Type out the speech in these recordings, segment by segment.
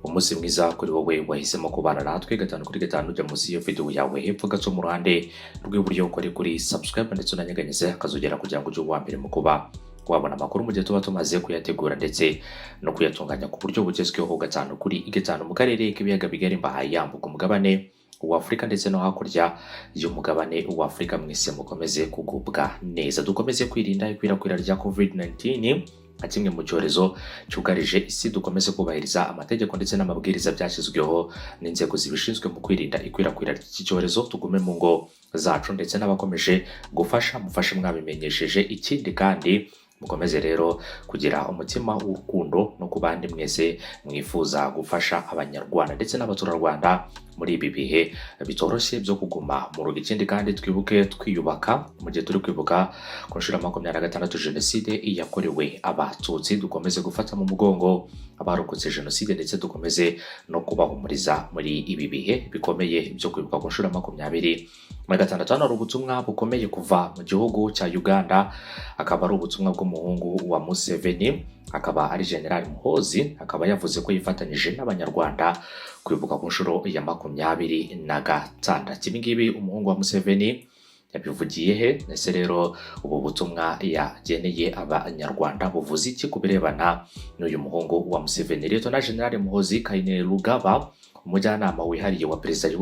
umunsi mwiza kuri wowe wahisemo kubana natwe gatanu kuri gatanu ujya munsi y'iyo video yawe hepfo gato mu ruhande rw'iburyo ukore kuri subscribe ndetse unanyeganyeze akazogera kugira ngo ujye uwa mbere mu kuba wabona amakuru mu gihe tuba tumaze kuyategura ndetse no kuyatunganya ku buryo bugezweho gatanu kuri gatanu mu karere k'ibiyaga bigari mbahaye yambuka umugabane wa Afrika ndetse no hakurya y'umugabane wa Afrika. Mwese mukomeze kugubwa neza, dukomeze kwirinda ikwirakwira rya COVID-19 nka kimwe mu cyorezo cyugarije isi. Dukomeze kubahiriza amategeko ndetse n'amabwiriza byashyizweho n'inzego zibishinzwe mu kwirinda ikwirakwira ry'iki cyorezo. Tugume mu ngo zacu ndetse n'abakomeje gufasha mufashe mwabimenyesheje. Ikindi kandi mukomeze rero kugira umutima w'urukundo no ku bandi mwese mwifuza gufasha abanyarwanda ndetse n'abaturarwanda muri ibi bihe bitoroshye byo kuguma mu rugo. Ikindi kandi twibuke twiyubaka mu gihe turi kwibuka ku nshuro 26 jenoside yakorewe abatutsi. Dukomeze gufata mu mugongo abarokotse jenoside ndetse dukomeze no kubahumuriza muri ibi bihe bikomeye byo kwibuka ku nshuro 26. Hano hari ubutumwa bukomeye kuva mu gihugu cya Uganda, akaba ari ubutumwa bw'umuhungu wa Museveni, akaba ari General Muhozi, akaba yavuze ko yifatanyije n'abanyarwanda kwibuka ku nshuro ya 26. Ibi ngibi umuhungu wa Museveni yabivugiye he? Ese rero ubu butumwa yageneye abanyarwanda buvuze iki ku birebana n'uyu muhungu wa Museveni? Leta na General Muhozi Kainerugaba, umujyanama wihariye wa Perezida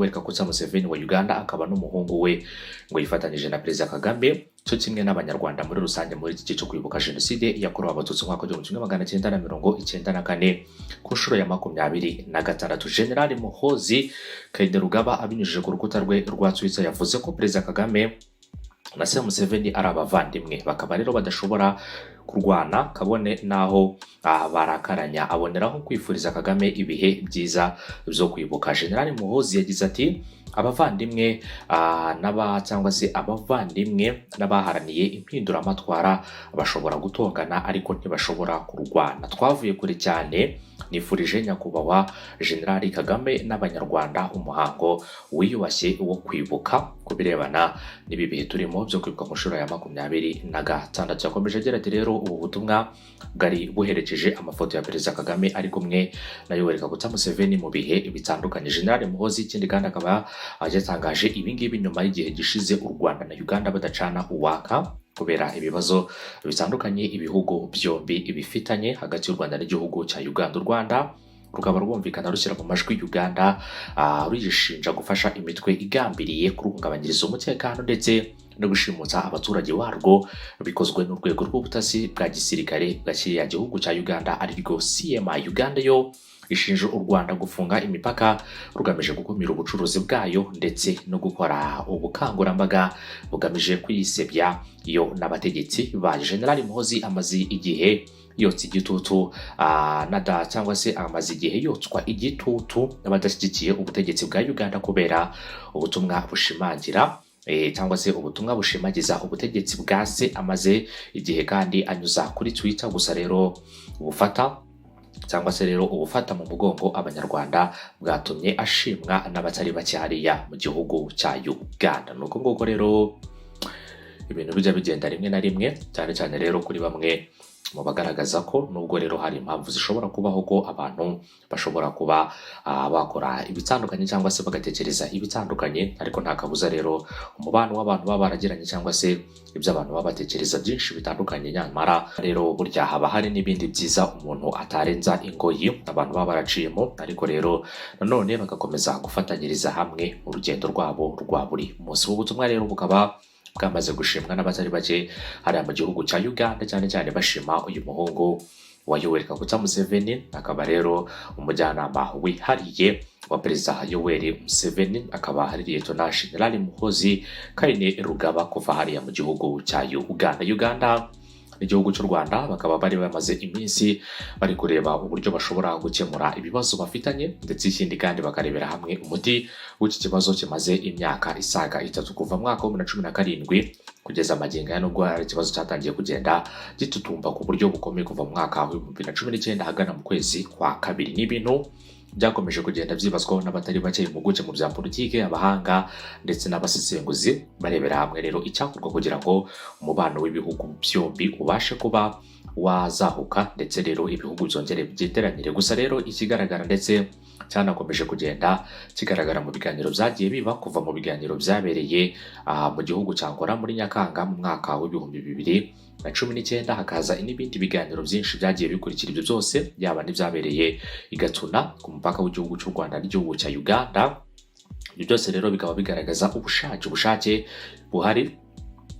Museveni wa Uganda, akaba n'umuhungu we ngo yifatanyije na Perezida Kagame cyo kimwe n'abanyarwanda muri rusange muri iki gihe cyo kwibuka jenoside yakorewe abatutsi mu mwaka w'1994 ku nshuro ya 26. General Muhozi Kainerugaba abinyujije ku rukuta rwe rwa Twitter yavuze ko Perezida Kagame na Museveni ari abavandimwe, bakaba rero badashobora kurwana kabone naho barakaranya. Aboneraho kwifuriza Kagame ibihe byiza byo kwibuka. General Muhozi yagize ati abavandimwe cyangwa se abavandimwe n'abaharaniye impinduramatwara bashobora gutongana ariko ntibashobora kurwana. Twavuye kure cyane. Nifurije nyakubahwa General Kagame n'abanyarwanda umuhango wiyubashye wo kwibuka ku birebana n'ibi bihe turimo byo kwibuka mu nshuro ya 26. Yakomeje agira ati rero ubu butumwa bwari buherekeje amafoto ya Perezida Kagame ari kumwe na Yoweri Museveni mu bihe bitandukanye. General Muhozi ikindi kandi akaba yatangaje ibi ngibi nyuma y'igihe gishize u Rwanda na Uganda badacana uwaka kubera ibibazo bitandukanye ibihugu byombi bifitanye hagati y'u Rwanda n'igihugu cya Uganda. U Rwanda rukaba rwumvikana rushyira mu majwi Uganda ruyishinja gufasha imitwe igambiriye kuruhungabanyiriza umutekano ndetse no gushimutsa abaturage warwo, bikozwe n'urwego rw'ubutasi bwa gisirikare bwa kiriya gihugu cya Uganda ariryo CMI. Uganda yo ishinja u Rwanda gufunga imipaka rugamije gukumira ubucuruzi bwayo ndetse no gukora ubukangurambaga bugamije kuyisebya yo n'abategetsi ba General Muhozi amaze igihe yotsa igitutu cyangwa se amaze igihe yotswa igitutu n'abadashyigikiye ubutegetsi bwa Uganda kubera ubutumwa bushimangira cyangwa se ubutumwa bushimagiza ubutegetsi bwa se amaze igihe kandi anyuza kuri Twitter. Gusa rero ubufata mu mugongo abanyarwanda bwatumye ashimwa n'abatari bake hariya mu gihugu cya Uganda. Nuko nguko rero ibintu bijya bigenda rimwe na rimwe, cyane cyane rero kuri bamwe mu bagaragaza ko nubwo rero hari impamvu zishobora kubaho ko abantu bashobora kuba bakora ibitandukanye cyangwa se bagatekereza ibitandukanye, ariko nta kabuza rero umubano w'abantu baba baragiranye cyangwa se ibyo abantu baba batekereza byinshi bitandukanye. Nyamara rero burya haba hari n'ibindi byiza umuntu atarenza ingoyi abantu baba baraciyemo, ariko rero nanone bagakomeza gufatanyiriza hamwe mu rugendo rwabo rwa buri munsi. Ubu butumwa rero bukaba bwamaze gushimwa n'abatari bake hariya mu gihugu cya Uganda, cyane cyane bashima uyu muhungu wa Yoweri Museveni, akaba rero umujyanama wihariye wa Perezida Yoweri Museveni, akaba hari Leta General Muhozi Kainerugaba kuva hariya mu gihugu cya Uganda. Uganda n'igihugu cy'u Rwanda bakaba bari bamaze iminsi bari kureba uburyo bashobora gukemura ibibazo bafitanye, ndetse ikindi kandi bakarebera hamwe umuti w'iki kibazo kimaze imyaka isaga 3 kuva mu mwaka wa 2017 kugeza magingo ya nubwo hari ikibazo cyatangiye kugenda gitutumba ku buryo bukomeye kuva mu mwaka wa 2019 hagana mu kwezi kwa kabiri. N'ibintu byakomeje kugenda byibazwaho n'abatari bake impuguke mu bya politike, abahanga ndetse n'abasesenguzi barebera hamwe rero icyakorwa kugira ngo umubano w'ibihugu byombi ubashe kuba wazahuka ndetse rero ibihugu byongere byeteranire. Gusa rero ikigaragara ndetse cyanakomeje kugenda kigaragara mu biganiro byagiye biba kuva mu biganiro byabereye mu gihugu cya Angola muri Nyakanga mu mwaka w'ibihumbi 2019, hakaza n'ibindi biganiro byinshi byagiye bikurikira ibyo byose, yaba n'ibyabereye i Gatuna ku mupaka w'igihugu cy'u Rwanda n'igihugu cya Uganda. Ibyo byose rero bikaba bigaragaza ubushake buhari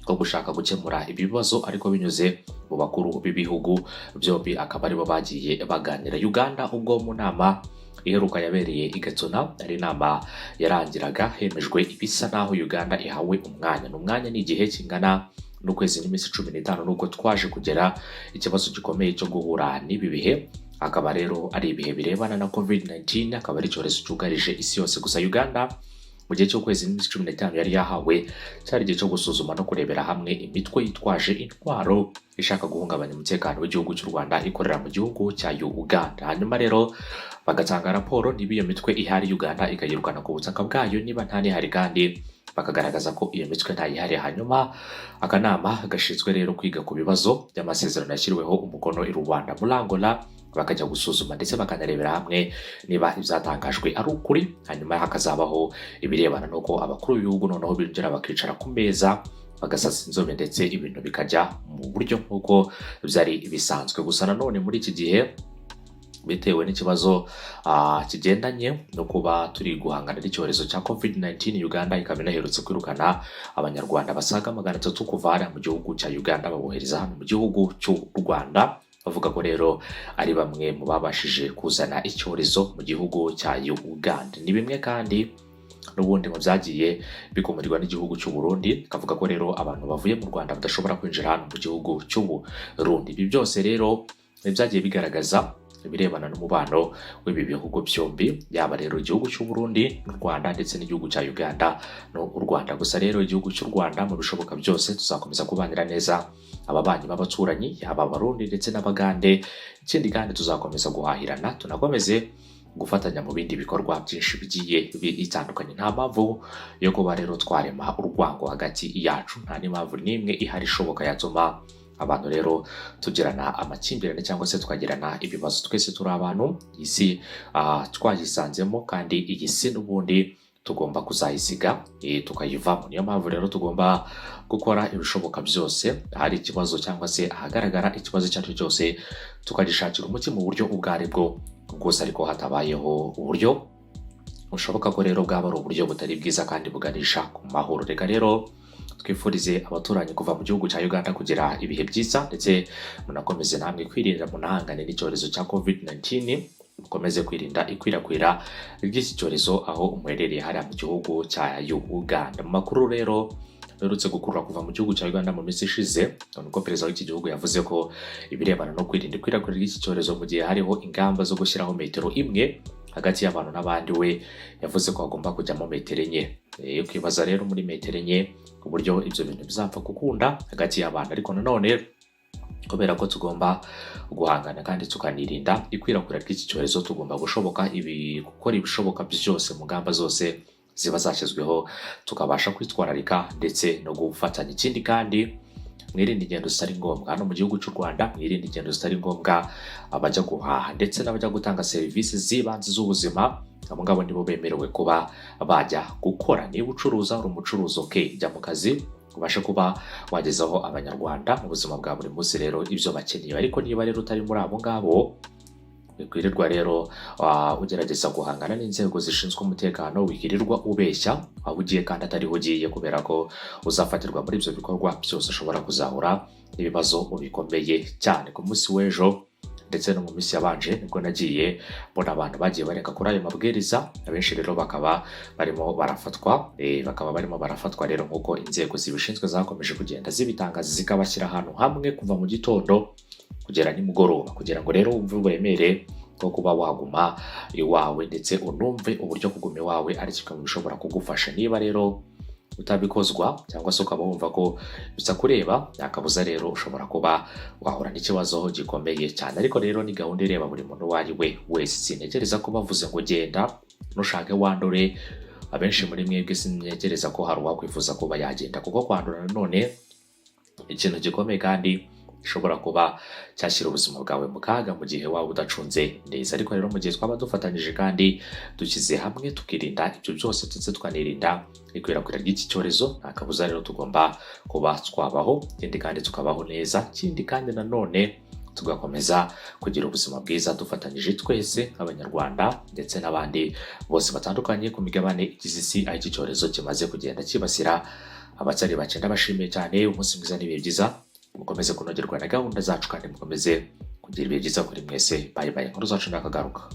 bwo gushaka gukemura ibibazo ariko binyuze mu bakuru b'ibihugu byombi, akaba aribo bagiye baganira. Uganda ubwo mu nama iheruka yabereye i Gatuna, ari inama yarangiraga hemejwe ibisa naho Uganda ihawe umwanya ni igihe kingana n'ukwezi n'iminsi 15 nubwo twaje kugera ikibazo gikomeye cyo guhura n'ibi bihe, akaba rero ari ibihe birebana na COVID-19, akaba ari icyorezo cyugarije isi yose. Gusa Uganda mu gihe cy'ukwezi n'iminsi 15 yari yahawe cyari igihe cyo gusuzuma no kurebera hamwe imitwe yitwaje intwaro ishaka guhungabanya umutekano w'igihugu cy'u Rwanda ikorera mu gihugu cya Uganda. Hanyuma rero bagatanga raporo niba iyo mitwe ihari Uganda ikayirukana ku butaka bwayo, niba nta nihari kandi bakagaragaza ko iyo mitwe ntayihari. Hanyuma akanama gashinzwe rero kwiga ku bibazo by'amasezerano yashyiriweho umukono i Rwanda muri Angola bakajya gusuzuma ndetse bakanarebera hamwe niba ibyatangajwe ari ukuri. Hanyuma hakazabaho ibirebana n'uko abakuru b'ibihugu noneho binjira bakicara ku meza bagasasa inzobe ndetse ibintu bikajya mu buryo nk'uko byari bisanzwe. Gusa nanone muri iki gihe bitewe n'ikibazo kigendanye no kuba turi guhangana n'icyorezo cya COVID-19, Uganda ikaba inaherutse kwirukana abanyarwanda basaga 300 kuva mu gihugu cya Uganda babohereza hano mu gihugu cy'u Rwanda, bavuga ko rero ari bamwe mu babashije kuzana icyorezo mu gihugu cya Uganda. Ni bimwe kandi n'ubundi mu byagiye bikomorirwa n'igihugu cy'u Burundi, kavuga ko rero abantu bavuye mu Rwanda badashobora kwinjira hano mu gihugu cy'u Burundi. Ibi byose rero byagiye bigaragaza ibirebana n'umubano w'ibi bihugu byombi, yaba rero igihugu cy'u Burundi n'u Rwanda ndetse n'igihugu cya Uganda n'u Rwanda. Gusa rero igihugu cy'u Rwanda mu bishoboka byose tuzakomeza kubanira neza ababanyi b'abaturanyi, yaba Abarundi ndetse n'Abagande. Ikindi kandi tuzakomeza guhahirana, tunakomeze gufatanya mu bindi bikorwa byinshi bigiye bitandukanye. Nta mpamvu yo kuba rero twarema urwango hagati yacu, nta n'impamvu n'imwe ihari ishoboka yatuma abantu rero tugirana amakimbirane cyangwa se twagirana ibibazo. Twese turi abantu, isi twayisanzemo kandi iyi si n'ubundi tugomba kuzayisiga tukayivamo. Niyo mpamvu rero tugomba gukora ibishoboka byose hari ikibazo cyangwa se ahagaragara ikibazo icyo ari cyo cyose tukagishakira umuti mu buryo ubwo ari bwo bwose, ariko hatabayeho uburyo bushoboka ko rero bwaba ari uburyo butari bwiza kandi buganisha ku mahoro. Reka rero twifurize abaturanyi kuva mu gihugu cya Uganda kugira ibihe byiza, ndetse munakomeze namwe kwirinda munahangane n'icyorezo cya COVID-19, mukomeze kwirinda ikwirakwira ry'iki cyorezo aho muherereye hariya mu gihugu cya Uganda. Mu makuru rero berutse gukurura kuva mu gihugu cya Uganda mu minsi ishize, nuko perezida w'iki gihugu yavuze ko ibirebana no kwirinda ikwirakwira ry'iki cyorezo mu gihe hariho ingamba zo gushyiraho metero imwe hagati y'abantu n'abandi, we yavuze ko hagomba kujyamo metero 4. Ukibaza rero muri metero 4 uburyo ibyo bintu bizapfa gukunda hagati y'abantu, ariko nanone kubera ko tugomba guhangana kandi tukanirinda ikwirakwira ry'iki cyorezo, tugomba gukora ibishoboka byose mu ngamba zose ziba zashyizweho, tukabasha kwitwararika ndetse no gufatanya. Ikindi kandi mwirinde ingendo zitari ngombwa hano mu gihugu cy'u Rwanda, mwirinde ingendo zitari ngombwa, abajya guhaha ndetse n'abajya gutanga serivisi z'ibanze z'ubuzima, abo ngabo nibo bemerewe kuba bajya gukora. Niba ucuruza uri umucuruzi, jya mu kazi ubashe kuba wagezaho abanyarwanda mu buzima bwa buri munsi rero ibyo bakeneye. Ariko niba rero utari muri abo ngabo, wikwirirwa rero ugerageza guhangana n'inzego zishinzwe umutekano, wikirirwa ubeshya aho ugiye kandi atariho ugiye, kubera ko uzafatirwa muri ibyo bikorwa byose ushobora kuzahura ibibazo bikomeye cyane. Ku munsi w'ejo ndetse no mu minsi yabanje nibwo nagiye mbona abantu bagiye barenga kuri ayo mabwiriza, abenshi rero bakaba barimo barafatwa rero nk'uko inzego zibishinzwe zakomeje kugenda zibitangaza, zikabashyira ahantu hamwe kuva mu gitondo kugera nimugoroba, kugira ngo rero wumve uburemere bwo kuba waguma iwawe ndetse unumve uburyo kuguma iwawe ari kimwe mu bishobora kugufasha. Niba rero utabikozwa cyangwa se ukaba wumva ko bisa kureba, yakabuza rero ushobora kuba wahura n'ikibazo gikomeye cyane. Ariko rero ni gahunda ireba buri muntu uwo ari we wese, sintekereza ko bavuze ngo genda nushake wandure. Abenshi muri mwebwe sintekereza ko hari uwakwifuza kuba yagenda, kuko kwandura nanone ikintu gikomeye kandi gishobora kuba cyashyira ubuzima bwawe mu kaga mu gihe waba udacunze neza. Ariko rero mu gihe twaba dufatanyije kandi dushyize hamwe tukirinda ibyo byose ndetse twanirinda ikwirakwira ry'iki cyorezo, nta kabuza rero tugomba kuba twabaho ikindi kandi tukabaho neza, ikindi kandi nanone tugakomeza kugira ubuzima bwiza dufatanyije twese nk'abanyarwanda ndetse n'abandi bose batandukanye ku migabane igize isi, aho iki cyorezo kimaze kugenda kibasira abatari bake. Ndabashimiye cyane, umunsi mwiza n'ibihe byiza, mukomeze kunogerwa na gahunda zacu kandi mukomeze kugira ibihe byiza kuri mwese. Bye bye, inkuru zacu nakagaruka.